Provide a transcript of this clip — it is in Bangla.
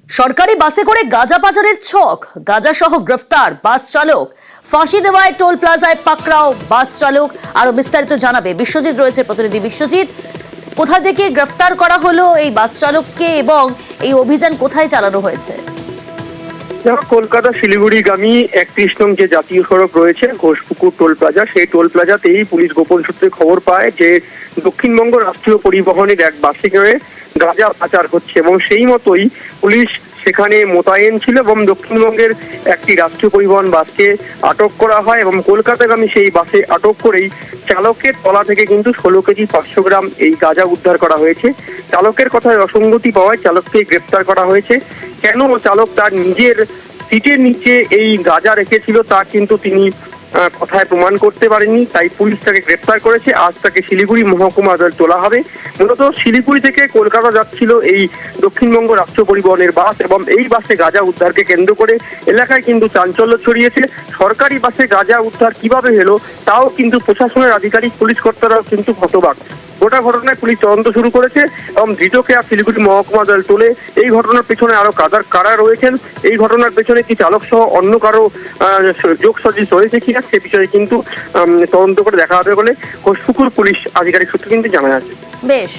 সরকারি বাসে করে গাঁজা পাচারের ছক, গাঁজা সহ গ্রেফতার বাস চালক। ফাঁসি দেওয়ায় টোল প্লাজায় পাকড়াও বাস চালক। আরো বিস্তারিত জানাবে বিশ্বজিৎ, রয়েছে প্রতিনিধি বিশ্বজিৎ। কোথা থেকে গ্রেফতার করা হলো এই বাস চালককে এবং এই অভিযান কোথায় চালানো হয়েছে? কলকাতা শিলিগুড়িগামী 31 নং যে জাতীয় সড়ক রয়েছে ঘোষপুকুর টোল প্লাজা, সেই টোল প্লাজাতেই পুলিশ গোপন সূত্রে খবর পায় যে দক্ষিণবঙ্গ রাষ্ট্রীয় পরিবহনের এক বাসে করে গাঁজা পাচার হচ্ছে এবং সেই মতোই পুলিশ সেখানে মোতায়েন ছিল এবং দক্ষিণবঙ্গের একটি রাষ্ট্রীয় পরিবহন বাসকে আটক করা হয় এবং কলকাতাগামী সেই বাসে আটক করেই চালকের তলা থেকে কিন্তু 16 কেজি 500 গ্রাম এই গাঁজা উদ্ধার করা হয়েছে। চালকের কথায় অসঙ্গতি পাওয়ায় চালককে গ্রেপ্তার করা হয়েছে। কেন চালক তার নিজের সিটের নিচে এই গাঁজা রেখেছিল তা কিন্তু তিনি কথায় প্রমাণ করতে পারেননি, তাই পুলিশ তাকে গ্রেপ্তার করেছে। আজ তাকে শিলিগুড়ি মহকুমা আদালতে তোলা হবে। মূলত শিলিগুড়ি থেকে কলকাতা যাচ্ছিল এই দক্ষিণবঙ্গ রাষ্ট্র পরিবহনের বাস এবং এই বাসে গাঁজা উদ্ধারকে কেন্দ্র করে এলাকায় কিন্তু চাঞ্চল্য ছড়িয়েছে। সরকারি বাসে গাঁজা উদ্ধার কিভাবে হলো তাও কিন্তু প্রশাসনের আধিকারিক পুলিশ কর্তারাও কিন্তু হতবাক। গোটা ঘটনায় পুলিশ তদন্ত শুরু করেছে এবং ধৃতকে আর শিলিগুড়ি মহকুমা আদালত তোলে। এই ঘটনার পেছনে আরো কারা রয়েছেন, এই ঘটনার পেছনে কি চালক সহ অন্য কারো যোগসাজশ হয়েছে কিনা সে বিষয়ে কিন্তু তদন্ত করে দেখা হবে বলে ঘোষপুকুর পুলিশ আধিকারিক সূত্রে কিন্তু জানা যাচ্ছে। বেশ।